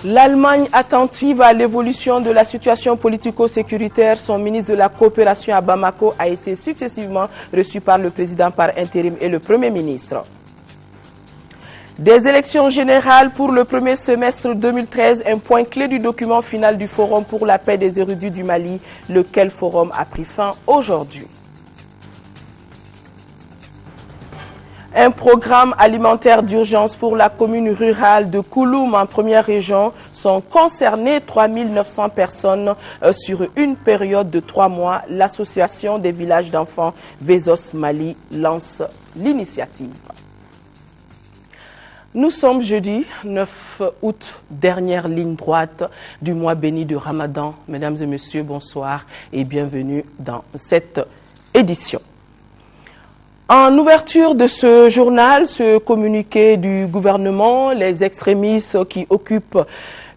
L'Allemagne attentive à l'évolution de la situation politico-sécuritaire, son ministre de la coopération à Bamako a été successivement reçu par le président par intérim et le premier ministre. Des élections générales pour le premier semestre 2013, un point clé du document final du Forum pour la paix des érudits du Mali, lequel forum a pris fin aujourd'hui. Un programme alimentaire d'urgence pour la commune rurale de Kouloum en première région. Sont concernées 3900 personnes sur une période de 3 mois. L'association des villages d'enfants Vezos Mali lance l'initiative. Nous sommes jeudi 9 août, dernière ligne droite du mois béni de Ramadan. Mesdames et messieurs, bonsoir et bienvenue dans cette édition. En ouverture de ce journal, ce communiqué du gouvernement, les extrémistes qui occupent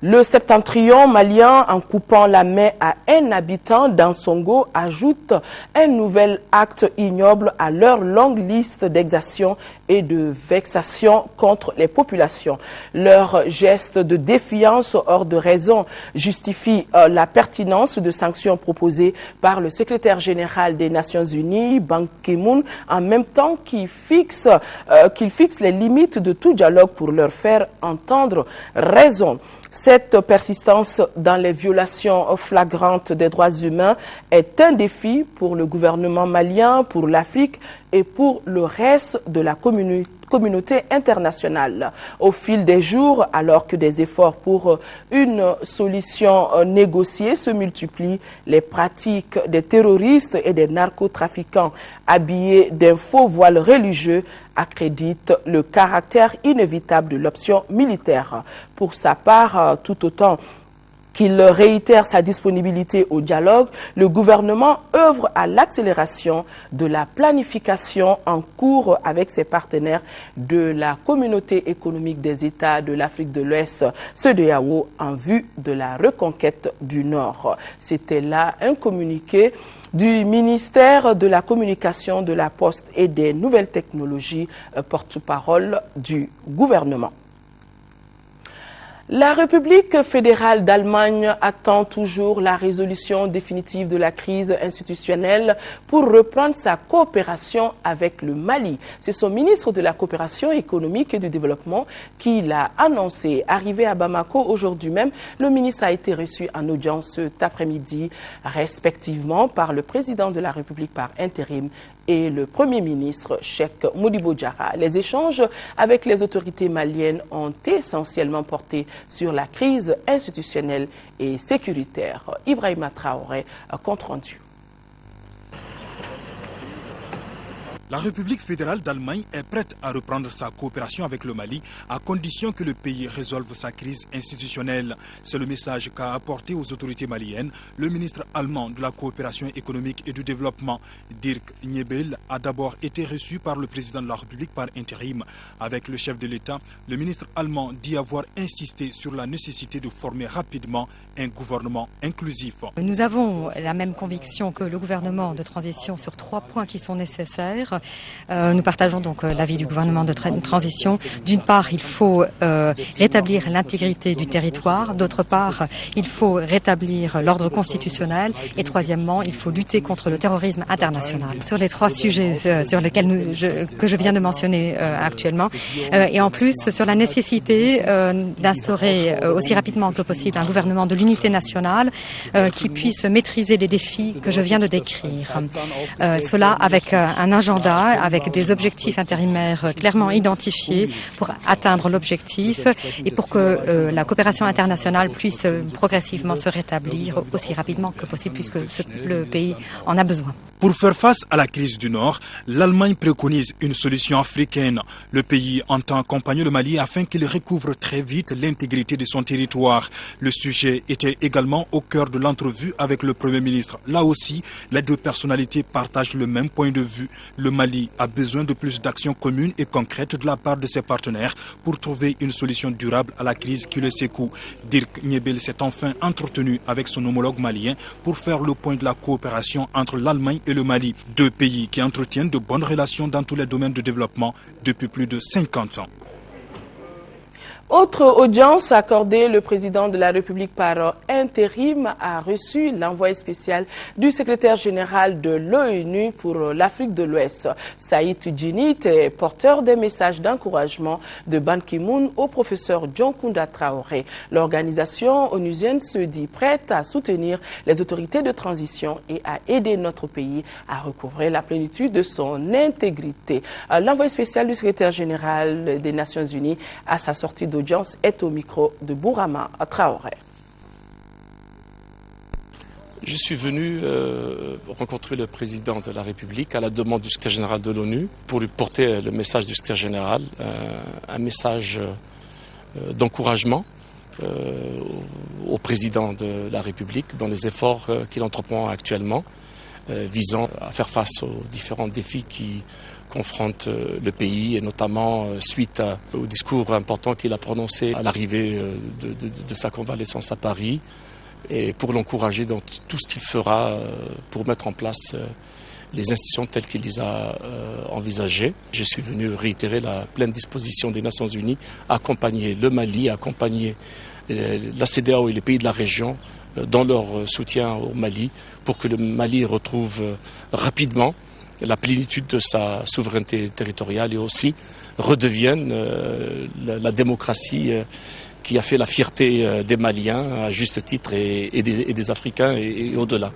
le septentrion malien en coupant la main à un habitant d'Ansongo ajoutent un nouvel acte ignoble à leur longue liste d'exactions et de vexations contre les populations. Leur geste de défiance hors de raison justifie la pertinence de sanctions proposées par le secrétaire général des Nations Unies, Ban Ki-moon, en même temps qu'il fixe les limites de tout dialogue pour leur faire entendre raison. Cette persistance dans les violations flagrantes des droits humains est un défi pour le gouvernement malien, pour l'Afrique et pour le reste de la communauté internationale. Au fil des jours, alors que des efforts pour une solution négociée se multiplient, les pratiques des terroristes et des narcotrafiquants habillés d'un faux voile religieux accréditent le caractère inévitable de l'option militaire. Pour sa part, tout autant qu'il réitère sa disponibilité au dialogue, le gouvernement œuvre à l'accélération de la planification en cours avec ses partenaires de la communauté économique des États de l'Afrique de l'Ouest, CEDEAO, en vue de la reconquête du Nord. C'était là un communiqué du ministère de la Communication, de la Poste et des Nouvelles Technologies, porte-parole du gouvernement. La République fédérale d'Allemagne attend toujours la résolution définitive de la crise institutionnelle pour reprendre sa coopération avec le Mali. C'est son ministre de la coopération économique et du développement qui l'a annoncé. Arrivé à Bamako aujourd'hui même, le ministre a été reçu en audience cet après-midi, respectivement par le président de la République par intérim et le Premier ministre Cheikh Modibo Diarra. Les échanges avec les autorités maliennes ont essentiellement porté sur la crise institutionnelle et sécuritaire. Ibrahima Traoré, compte rendu. La République fédérale d'Allemagne est prête à reprendre sa coopération avec le Mali à condition que le pays résolve sa crise institutionnelle. C'est le message qu'a apporté aux autorités maliennes le ministre allemand de la coopération économique et du développement. Dirk Niebel a d'abord été reçu par le président de la République par intérim. Avec le chef de l'État, le ministre allemand dit avoir insisté sur la nécessité de former rapidement un gouvernement inclusif. Nous avons la même conviction que le gouvernement de transition sur 3 points qui sont nécessaires. Nous partageons donc l'avis du gouvernement de transition. D'une part, il faut rétablir l'intégrité du territoire. D'autre part, il faut rétablir l'ordre constitutionnel. Et troisièmement, il faut lutter contre le terrorisme international. Sur les 3 sujets sur lesquels que je viens de mentionner actuellement. Et en plus, sur la nécessité d'instaurer aussi rapidement que possible un gouvernement de l'unité nationale qui puisse maîtriser les défis que je viens de décrire. Cela avec un agenda, avec des objectifs intérimaires clairement identifiés pour atteindre l'objectif et pour que la coopération internationale puisse progressivement se rétablir aussi rapidement que possible puisque le pays en a besoin. Pour faire face à la crise du Nord, l'Allemagne préconise une solution africaine. Le pays entend accompagner le Mali afin qu'il recouvre très vite l'intégrité de son territoire. Le sujet était également au cœur de l'entrevue avec le Premier ministre. Là aussi, les 2 personnalités partagent le même point de vue. Le Mali a besoin de plus d'actions communes et concrètes de la part de ses partenaires pour trouver une solution durable à la crise qui le secoue. Dirk Niebel s'est enfin entretenu avec son homologue malien pour faire le point de la coopération entre l'Allemagne et le Mali, 2 pays qui entretiennent de bonnes relations dans tous les domaines de développement depuis plus de 50 ans. Autre audience accordée, le président de la République par intérim a reçu l'envoyé spécial du secrétaire général de l'ONU pour l'Afrique de l'Ouest. Saïd Djinit est porteur des messages d'encouragement de Ban Ki-moon au professeur Dioncounda Traoré. L'organisation onusienne se dit prête à soutenir les autorités de transition et à aider notre pays à recouvrer la plénitude de son intégrité. L'envoyé spécial du secrétaire général des Nations Unies à sa sortie d'audience est au micro de Bourama Traoré. Je suis venu rencontrer le président de la République à la demande du secrétaire général de l'ONU pour lui porter le message du secrétaire général, un message d'encouragement au président de la République dans les efforts qu'il entreprend actuellement visant à faire face aux différents défis qui confrontent le pays et notamment suite au discours important qu'il a prononcé à l'arrivée de sa convalescence à Paris et pour l'encourager dans tout ce qu'il fera pour mettre en place les institutions telles qu'il les a envisagées. Je suis venu réitérer la pleine disposition des Nations Unies à accompagner le Mali, à accompagner la CEDEAO et les pays de la région dans leur soutien au Mali pour que le Mali retrouve rapidement la plénitude de sa souveraineté territoriale et aussi redevienne la démocratie qui a fait la fierté des Maliens à juste titre et des Africains et au-delà.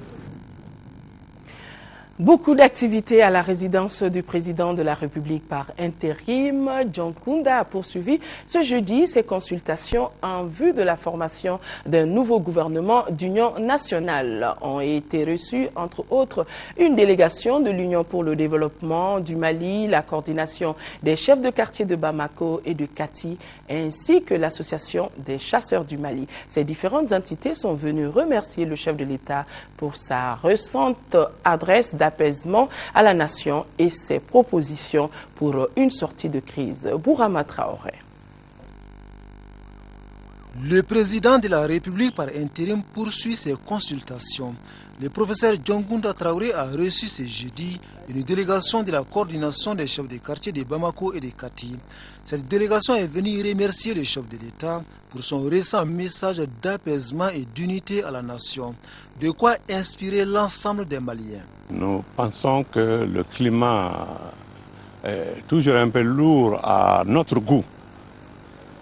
Beaucoup d'activités à la résidence du président de la République par intérim. Dioncounda a poursuivi ce jeudi ses consultations en vue de la formation d'un nouveau gouvernement d'union nationale. Ont été reçus, entre autres, une délégation de l'Union pour le développement du Mali, la coordination des chefs de quartier de Bamako et de Kati, ainsi que l'association des chasseurs du Mali. Ces différentes entités sont venues remercier le chef de l'État pour sa récente adresse d'apaisement à la nation et ses propositions pour une sortie de crise. Bourama Traoré. Le président de la République par intérim poursuit ses consultations. Le professeur Dioncounda Traoré a reçu ce jeudi une délégation de la coordination des chefs de quartier de Bamako et de Kati. Cette délégation est venue remercier le chef de l'État pour son récent message d'apaisement et d'unité à la nation, de quoi inspirer l'ensemble des Maliens. Nous pensons que le climat est toujours un peu lourd à notre goût,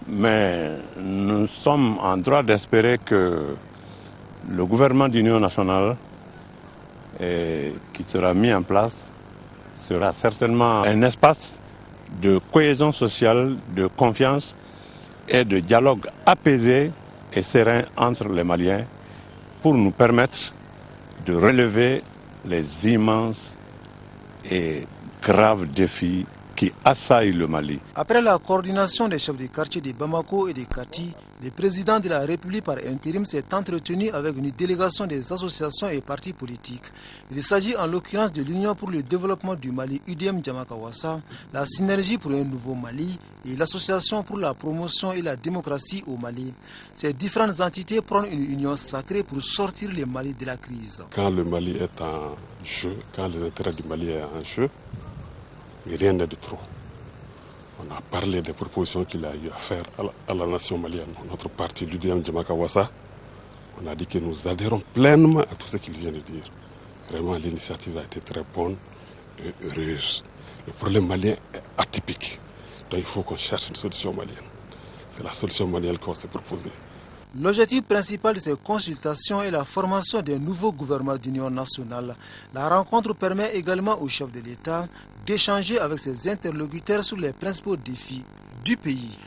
mais nous sommes en droit d'espérer que le gouvernement d'union nationale qui sera mis en place sera certainement un espace de cohésion sociale, de confiance et de dialogue apaisé et serein entre les Maliens pour nous permettre de relever les immenses et graves défis qui assaillent le Mali. Après la coordination des chefs de quartier de Bamako et de Kati, le président de la République par intérim s'est entretenu avec une délégation des associations et partis politiques. Il s'agit en l'occurrence de l'Union pour le développement du Mali, UDM Djamakawassa, la Synergie pour un nouveau Mali et l'Association pour la promotion et la démocratie au Mali. Ces différentes entités prennent une union sacrée pour sortir le Mali de la crise. Quand le Mali est en jeu, quand les intérêts du Mali sont en jeu, mais rien n'est de trop. On a parlé des propositions qu'il a eu à faire à la nation malienne. Notre parti, l'UDM Djamakawassa, on a dit que nous adhérons pleinement à tout ce qu'il vient de dire. Vraiment, l'initiative a été très bonne et heureuse. Le problème malien est atypique. Donc il faut qu'on cherche une solution malienne. C'est la solution malienne qu'on s'est proposée. L'objectif principal de ces consultations est la formation d'un nouveau gouvernement d'union nationale. La rencontre permet également au chef de l'État d'échanger avec ses interlocuteurs sur les principaux défis du pays.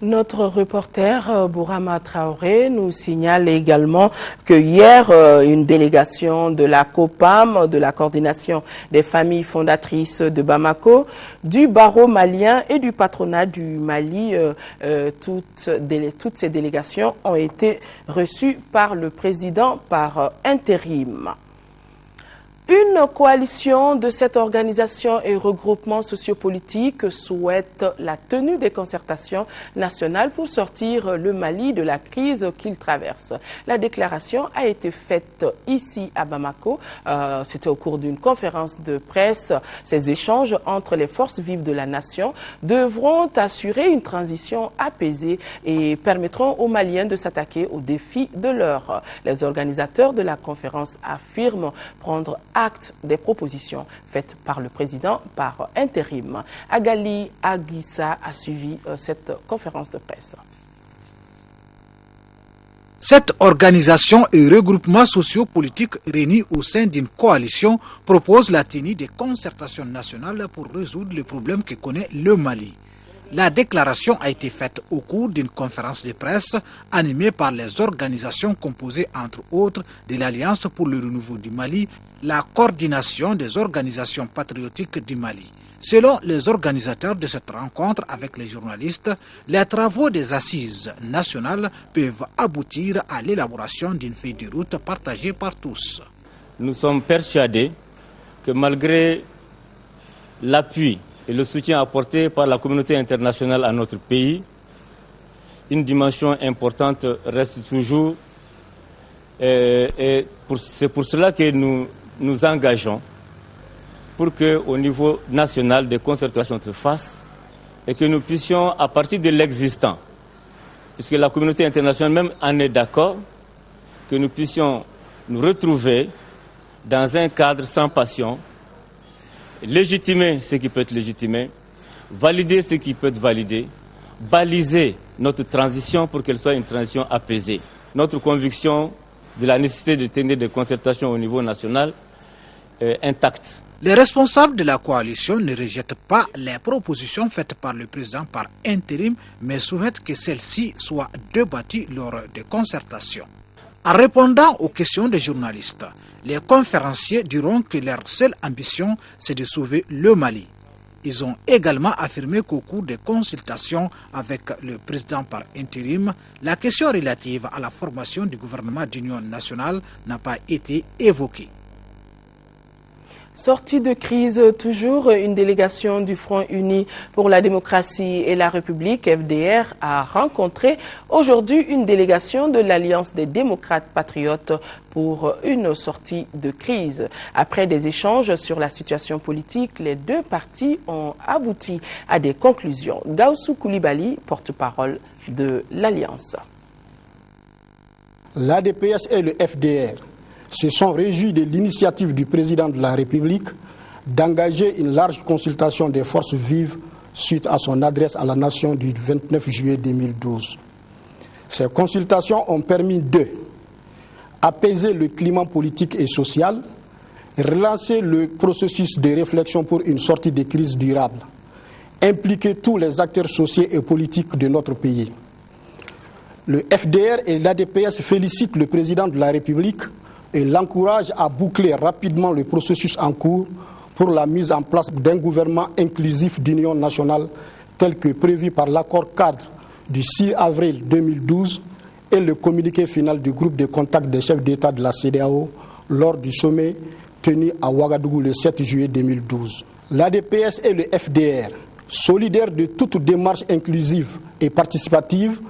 Notre reporter Bourama Traoré nous signale également que hier, une délégation de la COPAM, de la coordination des familles fondatrices de Bamako, du barreau malien et du patronat du Mali, toutes ces délégations ont été reçues par le président par intérim. Une coalition de cette organisation et regroupement sociopolitique souhaite la tenue des concertations nationales pour sortir le Mali de la crise qu'il traverse. La déclaration a été faite ici à Bamako. C'était au cours d'une conférence de presse. Ces échanges entre les forces vives de la nation devront assurer une transition apaisée et permettront aux Maliens de s'attaquer aux défis de l'heure. Les organisateurs de la conférence affirment prendre acte des propositions faites par le président par intérim. Agali Aguissa a suivi cette conférence de presse. Cette organisation et regroupement socio-politique réunis au sein d'une coalition propose la tenue des concertations nationales pour résoudre les problèmes que connaît le Mali. La déclaration a été faite au cours d'une conférence de presse animée par les organisations composées entre autres de l'Alliance pour le renouveau du Mali, la coordination des organisations patriotiques du Mali. Selon les organisateurs de cette rencontre avec les journalistes, les travaux des assises nationales peuvent aboutir à l'élaboration d'une feuille de route partagée par tous. Nous sommes persuadés que malgré l'appui et le soutien apporté par la communauté internationale à notre pays, une dimension importante reste toujours. C'est pour cela que nous nous engageons pour qu'au niveau national, des concertations se fassent et que nous puissions, à partir de l'existant, puisque la communauté internationale même en est d'accord, que nous puissions nous retrouver dans un cadre sans passion, légitimer ce qui peut être légitimé, valider ce qui peut être validé, baliser notre transition pour qu'elle soit une transition apaisée. Notre conviction de la nécessité de tenir des concertations au niveau national est intacte. Les responsables de la coalition ne rejettent pas les propositions faites par le président par intérim, mais souhaitent que celles-ci soient débattues lors des concertations. En répondant aux questions des journalistes, les conférenciers diront que leur seule ambition, c'est de sauver le Mali. Ils ont également affirmé qu'au cours des consultations avec le président par intérim, la question relative à la formation du gouvernement d'union nationale n'a pas été évoquée. Sortie de crise, toujours une délégation du Front Uni pour la démocratie et la République, FDR, a rencontré aujourd'hui une délégation de l'Alliance des démocrates patriotes pour une sortie de crise. Après des échanges sur la situation politique, les deux partis ont abouti à des conclusions. Gaussou Koulibaly, porte-parole de l'Alliance. L'ADPS et le FDR se sont réjouis de l'initiative du président de la République d'engager une large consultation des forces vives suite à son adresse à la nation du 29 juillet 2012. Ces consultations ont permis de apaiser le climat politique et social, relancer le processus de réflexion pour une sortie de crise durable, impliquer tous les acteurs sociaux et politiques de notre pays. Le FDR et l'ADPS félicitent le président de la République et l'encourage à boucler rapidement le processus en cours pour la mise en place d'un gouvernement inclusif d'union nationale tel que prévu par l'accord cadre du 6 avril 2012 et le communiqué final du groupe de contact des chefs d'État de la CEDEAO lors du sommet tenu à Ouagadougou le 7 juillet 2012. L'ADPS et le FDR, solidaires de toute démarche inclusive et participative,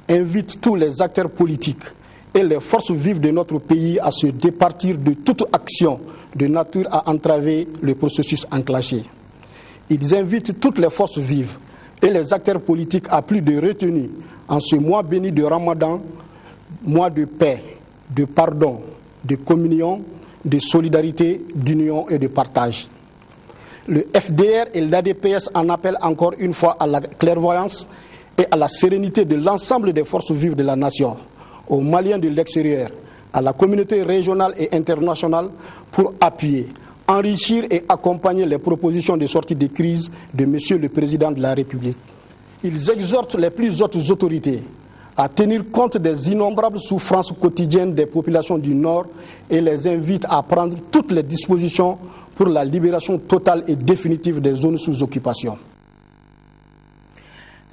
invitent tous les acteurs politiques et les forces vives de notre pays à se départir de toute action de nature à entraver le processus enclenché. Ils invitent toutes les forces vives et les acteurs politiques à plus de retenue en ce mois béni de Ramadan, mois de paix, de pardon, de communion, de solidarité, d'union et de partage. Le FDR et l'ADPS en appellent encore une fois à la clairvoyance et à la sérénité de l'ensemble des forces vives de la nation, aux Maliens de l'extérieur, à la communauté régionale et internationale pour appuyer, enrichir et accompagner les propositions de sortie de crise de Monsieur le Président de la République. Ils exhortent les plus hautes autorités à tenir compte des innombrables souffrances quotidiennes des populations du Nord et les invitent à prendre toutes les dispositions pour la libération totale et définitive des zones sous occupation.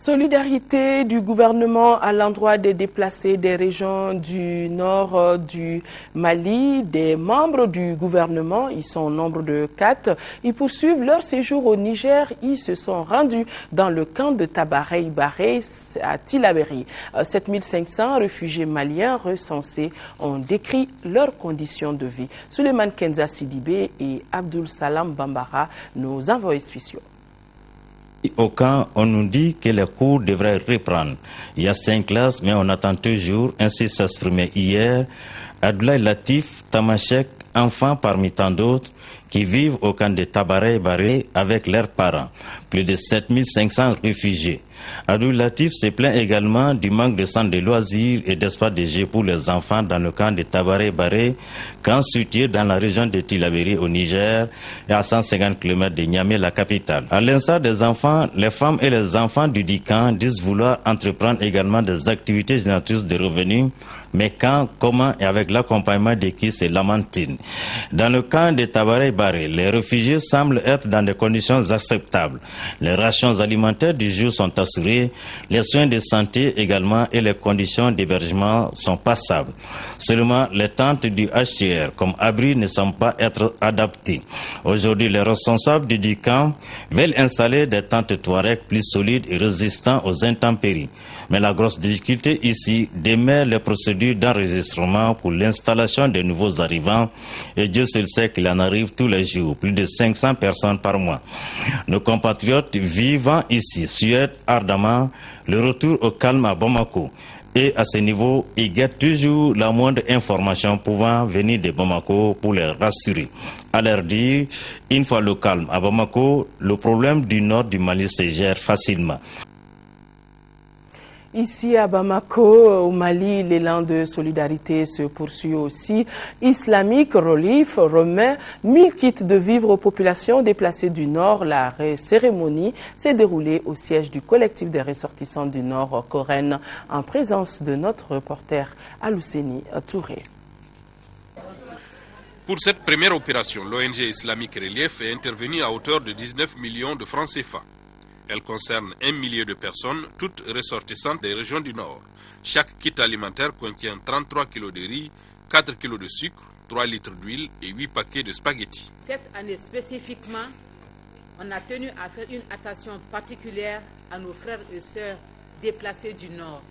Solidarité du gouvernement à l'endroit des déplacés des régions du nord du Mali. Des membres du gouvernement, ils sont au nombre de 4, ils poursuivent leur séjour au Niger. Ils se sont rendus dans le camp de Tabaré-Baré à Tillabéri. 7500 réfugiés maliens recensés ont décrit leurs conditions de vie. Souleymane Kenza Sidibé et Abdul Salam Bambara, nos envoyés spéciaux. Au camp, on nous dit que les cours devraient reprendre. Il y a 5 classes, mais on attend toujours. Ainsi s'exprimait hier Abdoulaye Latif Tamachek, enfant parmi tant d'autres, qui vivent au camp de Tabaré-Baré avec leurs parents. Plus de 7500 réfugiés. Abdoulaye Latif se plaint également du manque de centres de loisirs et d'espace de jeux pour les enfants dans le camp de Tabaré-Baré, camp situé dans la région de Tillabéri au Niger et à 150 km de Niamey, la capitale. À l'instar des enfants, les femmes et les enfants du dit camp disent vouloir entreprendre également des activités génératrices de revenus, mais quand, comment et avec l'accompagnement de qui se lamentent-ils. Dans le camp de Tabaré-Baré, les réfugiés semblent être dans des conditions acceptables. Les rations alimentaires du jour sont assurées, les soins de santé également et les conditions d'hébergement sont passables. Seulement, les tentes du HCR comme abri ne semblent pas être adaptées. Aujourd'hui, les responsables du camp veulent installer des tentes Touareg plus solides et résistantes aux intempéries. Mais la grosse difficulté ici demeure les procédures d'enregistrement pour l'installation de nouveaux arrivants et Dieu seul sait qu'il en arrive tous les jours, plus de 500 personnes par mois. Nos compatriotes vivant ici souhaitent ardemment le retour au calme à Bamako. Et à ce niveau, ils guettent toujours la moindre information pouvant venir de Bamako pour les rassurer. À leur dire, une fois le calme à Bamako, le problème du nord du Mali se gère facilement. Ici à Bamako, au Mali, l'élan de solidarité se poursuit aussi. Islamic Relief remet 1000 kits de vivres aux populations déplacées du Nord. La cérémonie s'est déroulée au siège du collectif des ressortissants du Nord, Coren, en présence de notre reporter Alouseni Touré. Pour cette première opération, l'ONG Islamic Relief est intervenue à hauteur de 19 millions de francs CFA. Elle concerne 1 million de personnes, toutes ressortissantes des régions du Nord. Chaque kit alimentaire contient 33 kg de riz, 4 kg de sucre, 3 litres d'huile et 8 paquets de spaghettis. Cette année spécifiquement, on a tenu à faire une attention particulière à nos frères et sœurs déplacés du Nord.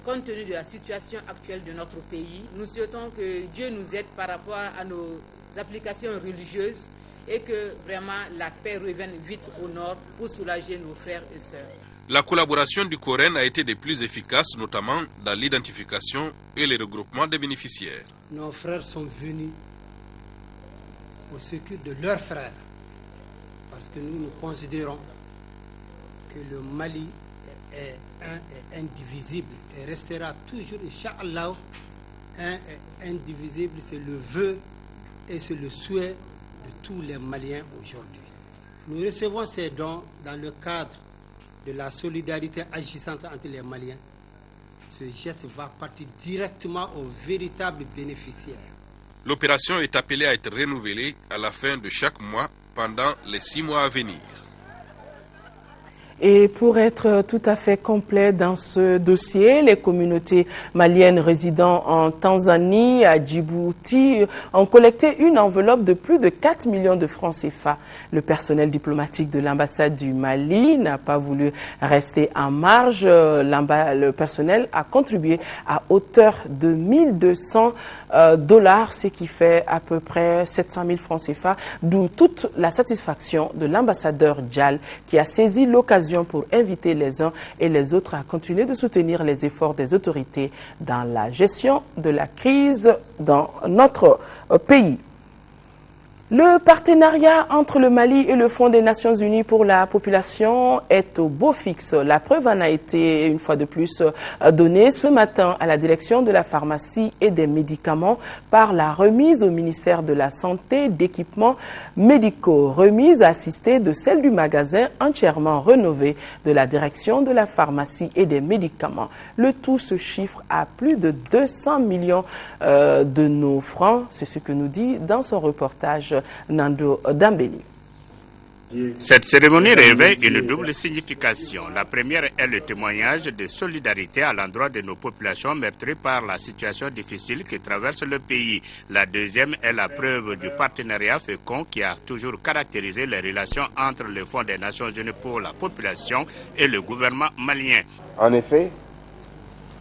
Compte tenu de la situation actuelle de notre pays, nous souhaitons que Dieu nous aide par rapport à nos applications religieuses et que vraiment la paix revienne vite au nord pour soulager nos frères et sœurs. La collaboration du Coren a été des plus efficaces, notamment dans l'identification et le regroupement des bénéficiaires. Nos frères sont venus au secours de leurs frères, parce que nous considérons que le Mali est un et indivisible et restera toujours, Inch'Allah, un et indivisible. C'est le vœu et c'est le souhait de tous les Maliens aujourd'hui. Nous recevons ces dons dans le cadre de la solidarité agissante entre les Maliens. Ce geste va partir directement aux véritables bénéficiaires. L'opération est appelée à être renouvelée à la fin de chaque mois pendant les 6 mois à venir. Et pour être tout à fait complet dans ce dossier, les communautés maliennes résidant en Tanzanie, à Djibouti, ont collecté une enveloppe de plus de 4 millions de francs CFA. Le personnel diplomatique de l'ambassade du Mali n'a pas voulu rester en marge. Le personnel a contribué à hauteur de 1200 $, ce qui fait à peu près 700 000 francs CFA, d'où toute la satisfaction de l'ambassadeur Djal qui a saisi l'occasion pour inviter les uns et les autres à continuer de soutenir les efforts des autorités dans la gestion de la crise dans notre pays. Le partenariat entre le Mali et le Fonds des Nations Unies pour la population est au beau fixe. La preuve en a été une fois de plus donnée ce matin à la direction de la pharmacie et des médicaments par la remise au ministère de la Santé d'équipements médicaux. Remise assistée de celle du magasin entièrement rénové de la direction de la pharmacie et des médicaments. Le tout se chiffre à plus de 200 millions de nos francs. C'est ce que nous dit dans son reportage Nando Dambeli. Cette cérémonie revêt une double signification. La première est le témoignage de solidarité à l'endroit de nos populations meurtries par la situation difficile qui traverse le pays. La deuxième est la preuve du partenariat fécond qui a toujours caractérisé les relations entre le Fonds des Nations Unies pour la population et le gouvernement malien. En effet,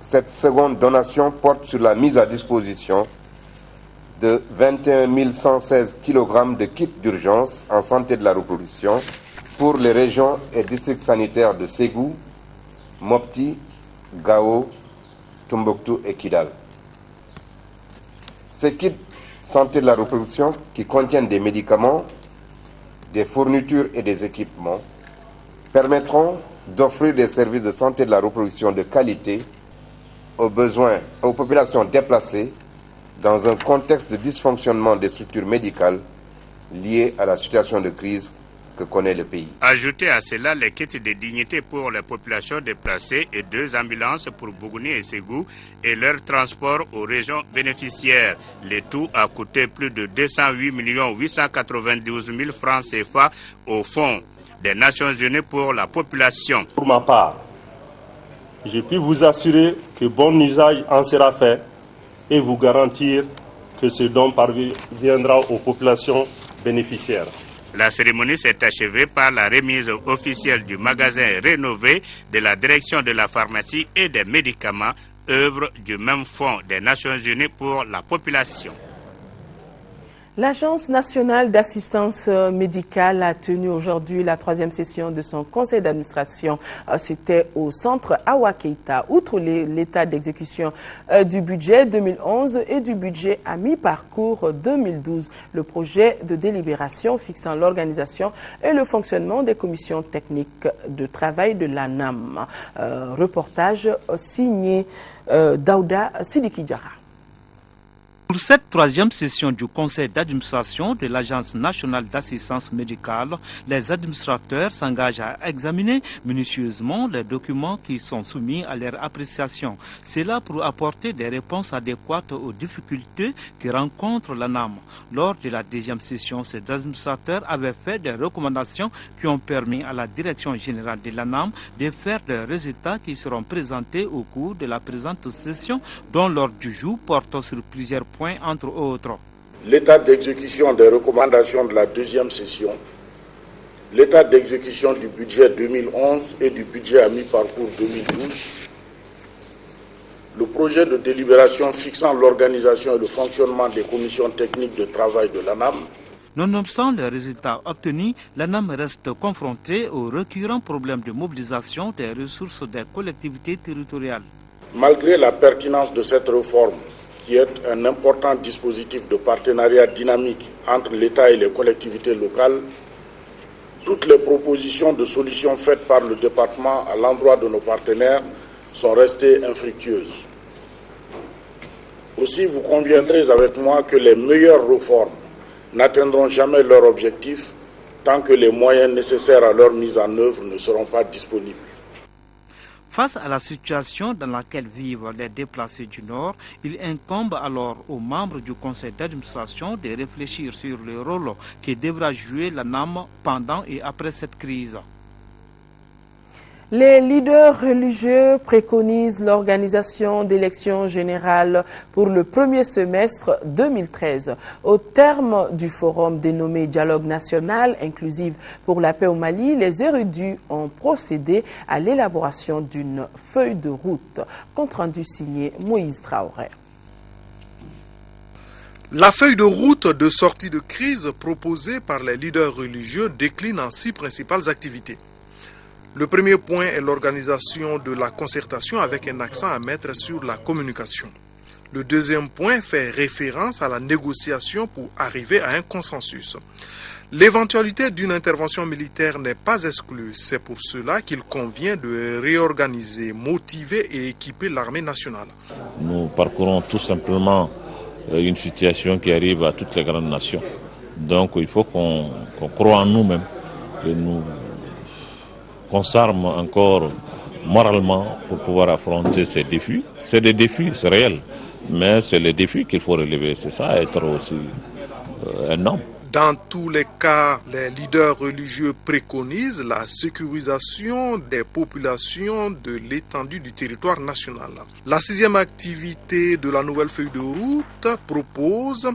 cette seconde donation porte sur la mise à disposition de 21 116 kg de kits d'urgence en santé de la reproduction pour les régions et districts sanitaires de Ségou, Mopti, Gao, Tombouctou et Kidal. Ces kits santé de la reproduction qui contiennent des médicaments, des fournitures et des équipements permettront d'offrir des services de santé de la reproduction de qualité aux populations déplacées dans un contexte de dysfonctionnement des structures médicales liées à la situation de crise que connaît le pays. Ajoutez à cela les kits de dignité pour les populations déplacées et 2 ambulances pour Bougouni et Ségou et leur transport aux régions bénéficiaires. Le tout a coûté plus de 208 892 000 francs CFA au Fonds des Nations Unies pour la population. Pour ma part, je puis vous assurer que bon usage en sera fait et vous garantir que ce don parviendra aux populations bénéficiaires. La cérémonie s'est achevée par la remise officielle du magasin rénové de la direction de la pharmacie et des médicaments, œuvre du même Fonds des Nations Unies pour la population. L'Agence nationale d'assistance médicale a tenu aujourd'hui la 3e session de son conseil d'administration. C'était au centre Awa Keita. Outre l'état d'exécution du budget 2011 et du budget à mi-parcours 2012, le projet de délibération fixant l'organisation et le fonctionnement des commissions techniques de travail de l'ANAM. Reportage signé Daouda Sidiki Diarra. Pour cette 3e session du conseil d'administration de l'Agence nationale d'assistance médicale, les administrateurs s'engagent à examiner minutieusement les documents qui sont soumis à leur appréciation. C'est là pour apporter des réponses adéquates aux difficultés que rencontre l'ANAM. Lors de la 2e session, ces administrateurs avaient fait des recommandations qui ont permis à la direction générale de l'ANAM de faire des résultats qui seront présentés au cours de la présente session, dont l'ordre du jour porte sur plusieurs points entre autres. L'état d'exécution des recommandations de la 2e session, l'état d'exécution du budget 2011 et du budget à mi-parcours 2012, le projet de délibération fixant l'organisation et le fonctionnement des commissions techniques de travail de l'ANAM. Nonobstant les résultats obtenus, l'ANAM reste confrontée aux récurrents problèmes de mobilisation des ressources des collectivités territoriales. Malgré la pertinence de cette réforme, qui est un important dispositif de partenariat dynamique entre l'État et les collectivités locales, toutes les propositions de solutions faites par le département à l'endroit de nos partenaires sont restées infructueuses. Aussi, vous conviendrez avec moi que les meilleures réformes n'atteindront jamais leur objectif tant que les moyens nécessaires à leur mise en œuvre ne seront pas disponibles. Face à la situation dans laquelle vivent les déplacés du Nord, il incombe alors aux membres du conseil d'administration de réfléchir sur le rôle que devra jouer l'ANAM pendant et après cette crise. Les leaders religieux préconisent l'organisation d'élections générales pour le premier semestre 2013. Au terme du forum dénommé Dialogue national inclusif pour la paix au Mali, les érudits ont procédé à l'élaboration d'une feuille de route. Compte rendu signé Moïse Traoré. La feuille de route de sortie de crise proposée par les leaders religieux décline en 6 principales activités. Le premier point est l'organisation de la concertation avec un accent à mettre sur la communication. Le deuxième point fait référence à la négociation pour arriver à un consensus. L'éventualité d'une intervention militaire n'est pas exclue. C'est pour cela qu'il convient de réorganiser, motiver et équiper l'armée nationale. Nous parcourons tout simplement une situation qui arrive à toutes les grandes nations. Donc il faut qu'on croie en nous-mêmes, que nous qu'on s'arme encore moralement pour pouvoir affronter ces défis. C'est des défis, c'est réel, mais c'est les défis qu'il faut relever. C'est ça, être aussi un homme. Dans tous les cas, les leaders religieux préconisent la sécurisation des populations de l'étendue du territoire national. La 6e activité de la nouvelle feuille de route propose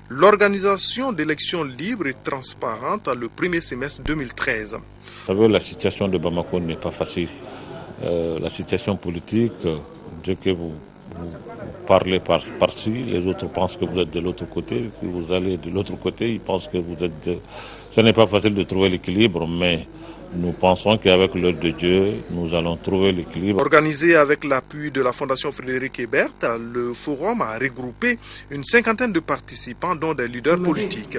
l'organisation d'élections libres et transparentes le premier semestre 2013. Vous savez, la situation de Bamako n'est pas facile. La situation politique, dès que vous parlez par-ci, les autres pensent que vous êtes de l'autre côté. Si vous allez de l'autre côté, ils pensent que vous êtes... Ce n'est pas facile de trouver l'équilibre, mais nous pensons qu'avec l'aide de Dieu, nous allons trouver l'équilibre. Organisé avec l'appui de la Fondation Frédéric Ebert, le forum a regroupé une 50aine de participants, dont des leaders politiques.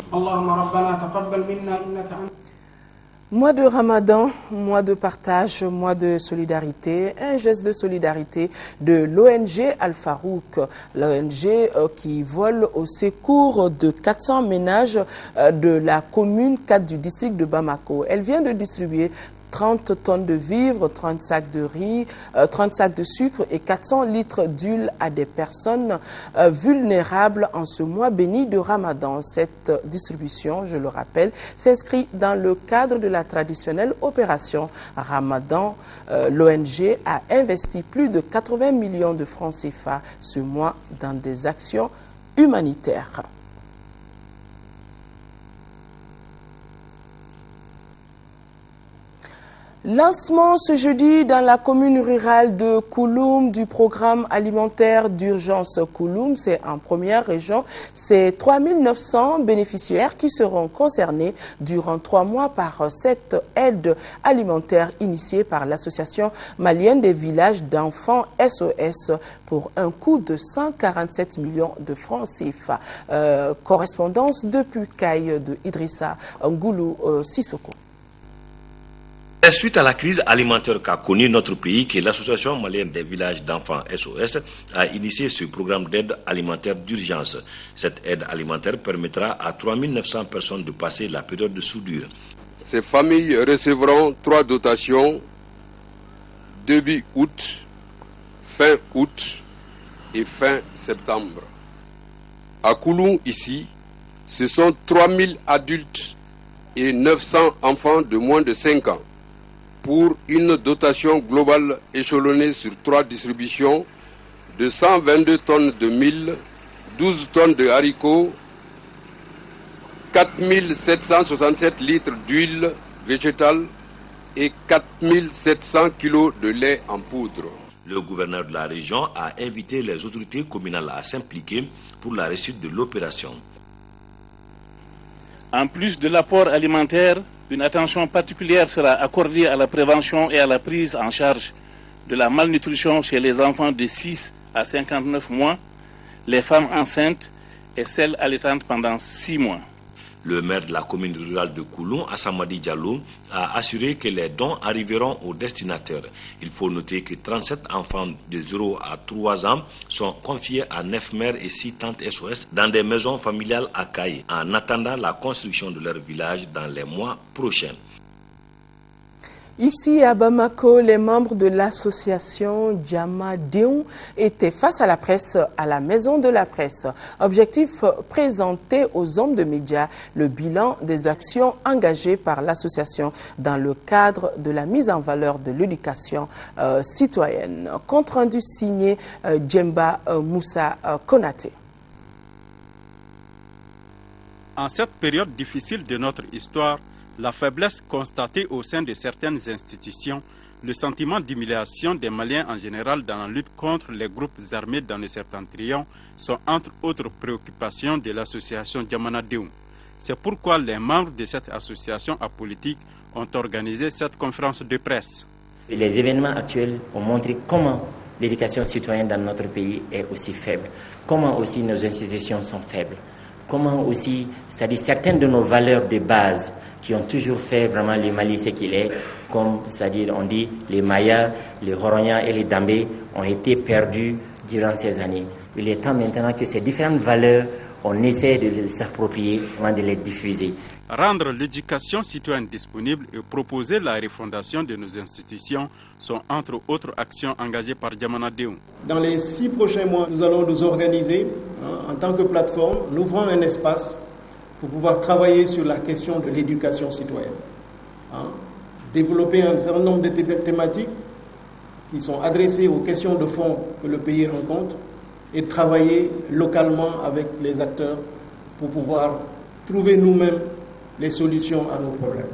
Mois de Ramadan, mois de partage, mois de solidarité, un geste de solidarité de l'ONG Al-Farouk, l'ONG qui vole au secours de 400 ménages de la commune 4 du district de Bamako. Elle vient de distribuer 30 tonnes de vivres, 30 sacs de riz, 30 sacs de sucre et 400 litres d'huile à des personnes vulnérables en ce mois béni de Ramadan. Cette distribution, je le rappelle, s'inscrit dans le cadre de la traditionnelle opération Ramadan. L'ONG a investi plus de 80 millions de francs CFA ce mois dans des actions humanitaires. Lancement ce jeudi dans la commune rurale de Kouloum du programme alimentaire d'urgence Kouloum. C'est en première région. C'est 3900 bénéficiaires qui seront concernés durant 3 mois par cette aide alimentaire initiée par l'association malienne des villages d'enfants SOS pour un coût de 147 millions de francs CFA. Correspondance depuis Caille de Idrissa Ngoulou Sissoko. Suite à la crise alimentaire qu'a connue notre pays, que l'association malienne des villages d'enfants SOS a initié ce programme d'aide alimentaire d'urgence. Cette aide alimentaire permettra à 3900 personnes de passer la période de soudure. Ces familles recevront 3 dotations début août, fin août et fin septembre. À Kouloum, ici, ce sont 3000 adultes et 900 enfants de moins de 5 ans. Pour une dotation globale échelonnée sur 3 distributions de 122 tonnes de mil, 12 tonnes de haricots, 4767 litres d'huile végétale et 4700 kilos de lait en poudre. Le gouverneur de la région a invité les autorités communales à s'impliquer pour la réussite de l'opération. En plus de l'apport alimentaire, une attention particulière sera accordée à la prévention et à la prise en charge de la malnutrition chez les enfants de 6 à 59 mois, les femmes enceintes et celles allaitantes pendant 6 mois. Le maire de la commune rurale de Kouloum, Assamadi Diallo, a assuré que les dons arriveront aux destinataires. Il faut noter que 37 enfants de 0 à 3 ans sont confiés à 9 mères et 6 tantes SOS dans des maisons familiales à Caille, en attendant la construction de leur village dans les mois prochains. Ici à Bamako, les membres de l'association Djama Déon étaient face à la presse à la Maison de la Presse. Objectif, présenter aux hommes de médias le bilan des actions engagées par l'association dans le cadre de la mise en valeur de l'éducation citoyenne. Compte rendu signé Djemba Moussa Konaté. En cette période difficile de notre histoire, la faiblesse constatée au sein de certaines institutions, le sentiment d'humiliation des Maliens en général dans la lutte contre les groupes armés dans le septentrion sont entre autres préoccupations de l'association Djamana Déon. C'est pourquoi les membres de cette association apolitique ont organisé cette conférence de presse. Les événements actuels ont montré comment l'éducation citoyenne dans notre pays est aussi faible, comment aussi nos institutions sont faibles, comment aussi, c'est-à-dire certaines de nos valeurs de base qui ont toujours fait vraiment le Mali ce qu'il est, comme c'est-à-dire on dit les Mayas, les Horognans et les Dambé ont été perdus durant ces années. Il est temps maintenant que ces différentes valeurs, on essaie de s'approprier, de les diffuser. Rendre l'éducation citoyenne disponible et proposer la refondation de nos institutions sont entre autres actions engagées par Djamana Déon. Dans les 6 prochains mois, nous allons nous organiser en tant que plateforme, nous ouvrons un espace pour pouvoir travailler sur la question de l'éducation citoyenne. Développer un certain nombre de thématiques qui sont adressées aux questions de fond que le pays rencontre et travailler localement avec les acteurs pour pouvoir trouver nous-mêmes les solutions à nos problèmes.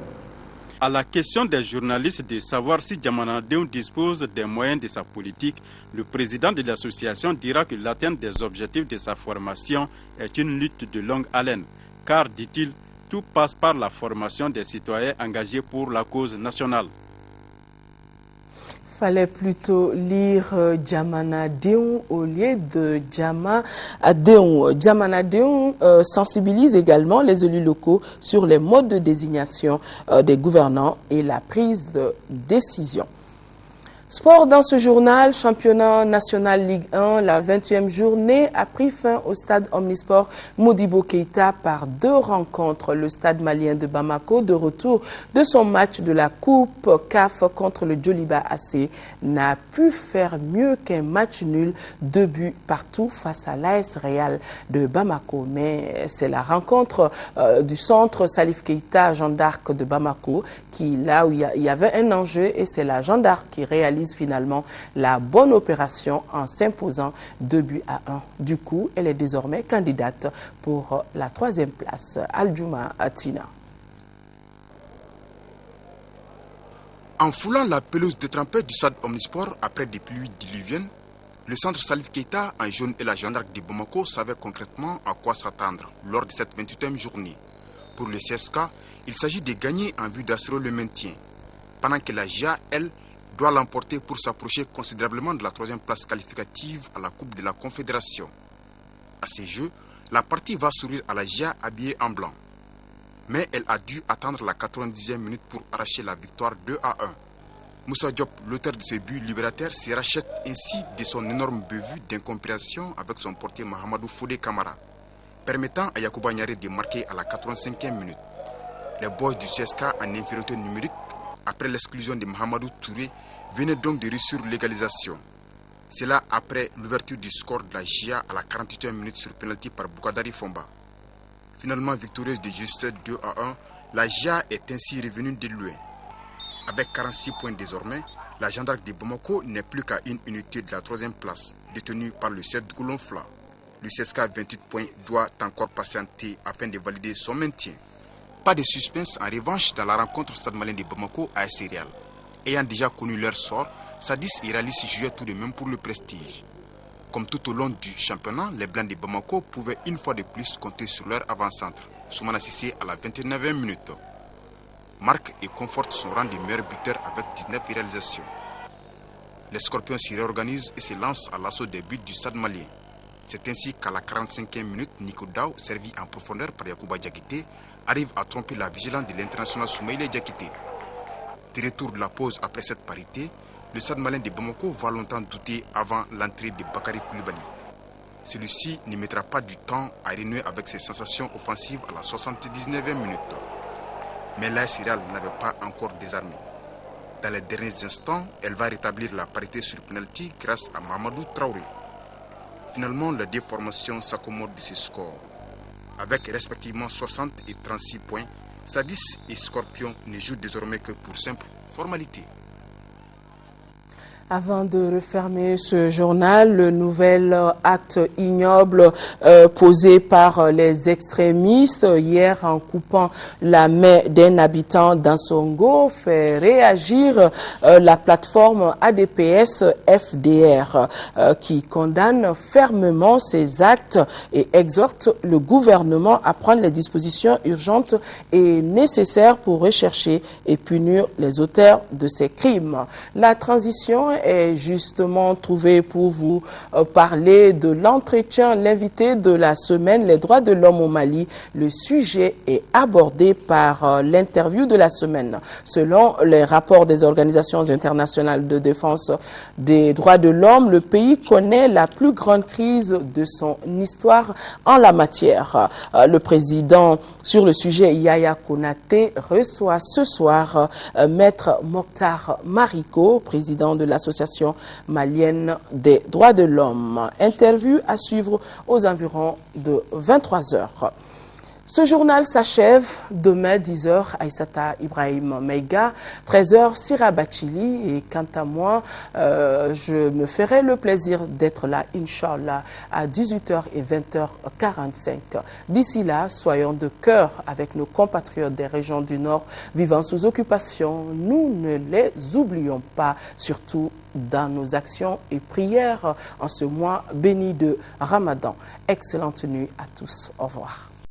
À la question des journalistes de savoir si Djamana Déon dispose des moyens de sa politique, le président de l'association dira que l'atteinte des objectifs de sa formation est une lutte de longue haleine, car, dit-il, tout passe par la formation des citoyens engagés pour la cause nationale. Fallait plutôt lire Djamana Déon au lieu de Djama Déon. Djamana Déon sensibilise également les élus locaux sur les modes de désignation des gouvernants et la prise de décision. Sport dans ce journal, championnat national Ligue 1, la 20e journée a pris fin au stade Omnisport Modibo Keïta par 2 rencontres. Le stade malien de Bamako, de retour de son match de la Coupe CAF contre le Djoliba AC, n'a pu faire mieux qu'un match nul, 2 buts partout face à l'AS Real de Bamako. Mais c'est la rencontre du centre Salif Keïta, Jeanne d'Arc de Bamako, là où il y avait un enjeu, et c'est la Jeanne d'Arc qui réalise finalement la bonne opération en s'imposant 2 buts à 1. Du coup, elle est désormais candidate pour la 3e place. Aldjouma Atina. En foulant la pelouse de trempette du stade Omnisport après des pluies diluviennes, le centre Salif Keïta en jaune et la Jeanne d'Arc de Bamako savaient concrètement à quoi s'attendre lors de cette 28e journée. Pour le CSK, il s'agit de gagner en vue d'assurer le maintien, pendant que la GIA, elle, doit l'emporter pour s'approcher considérablement de la 3e place qualificative à la Coupe de la Confédération. À ces jeux, la partie va sourire à la GIA habillée en blanc. Mais elle a dû attendre la 90e minute pour arracher la victoire 2 à 1. Moussa Diop, l'auteur de ce but libérateur, se rachète ainsi de son énorme bévue d'incompréhension avec son portier Mahamadou Fodé Kamara, permettant à Yacouba Niaré de marquer à la 85e minute. Les boys du CSK en infériorité numérique, après l'exclusion de Mahamadou Touré, venaient donc de réussir l'égalisation. C'est là après l'ouverture du score de la GIA à la 48e minute sur pénalty par Boukadari Fomba. Finalement victorieuse de justesse 2 à 1, la GIA est ainsi revenue de loin. Avec 46 points désormais, la Jeanne d'Arc de Bamako n'est plus qu'à une unité de la 3e place, détenue par le 7 Goulonfla. Le CSK 28 points doit encore patienter afin de valider son maintien. Pas de suspense en revanche dans la rencontre Stade malien de Bamako à AS Real. Ayant déjà connu leur sort, Sadis et Realis jouaient tout de même pour le prestige. Comme tout au long du championnat, les Blancs de Bamako pouvaient une fois de plus compter sur leur avant-centre, Soumana Sissé à la 29e minute. Marque et conforte son rang de meilleur buteur avec 19 réalisations. Les Scorpions s'y réorganisent et se lancent à l'assaut des buts du Stade malien. C'est ainsi qu'à la 45e minute, Nico Dao, servi en profondeur par Yacouba Diakité, arrive à tromper la vigilance de l'international Soumaïla Diakité. De retour de la pause après cette parité, le Stade malien de Bamako va longtemps douter avant l'entrée de Bakary Koulibaly. Celui-ci ne mettra pas du temps à renouer avec ses sensations offensives à la 79e minute. Mais l'AS Real n'avait pas encore désarmé. Dans les derniers instants, elle va rétablir la parité sur penalty grâce à Mamadou Traoré. Finalement, les deux formations s'accommodent de ce score. Avec respectivement 60 et 36 points, Sadis et Scorpion ne jouent désormais que pour simple formalité. Avant de refermer ce journal, le nouvel acte ignoble posé par les extrémistes hier en coupant la main d'un habitant d'Ansongo fait réagir la plateforme ADPS FDR qui condamne fermement ces actes et exhorte le gouvernement à prendre les dispositions urgentes et nécessaires pour rechercher et punir les auteurs de ces crimes. La transition est justement trouvé pour vous parler de l'entretien, l'invité de la semaine, les droits de l'homme au Mali. Le sujet est abordé par l'interview de la semaine. Selon les rapports des organisations internationales de défense des droits de l'homme, le pays connaît la plus grande crise de son histoire en la matière. Le président sur le sujet, Yaya Konaté, reçoit ce soir Maître Mokhtar Mariko, président de l'association malienne des droits de l'homme. Interview à suivre aux environs de 23 heures. Ce journal s'achève. Demain, 10h, Aïssata Ibrahim Meiga, 13h, Sira Bachili. Et quant à moi, je me ferai le plaisir d'être là, Inch'Allah, à 18h et 20h45. D'ici là, soyons de cœur avec nos compatriotes des régions du Nord vivant sous occupation. Nous ne les oublions pas, surtout dans nos actions et prières en ce mois béni de Ramadan. Excellente nuit à tous. Au revoir.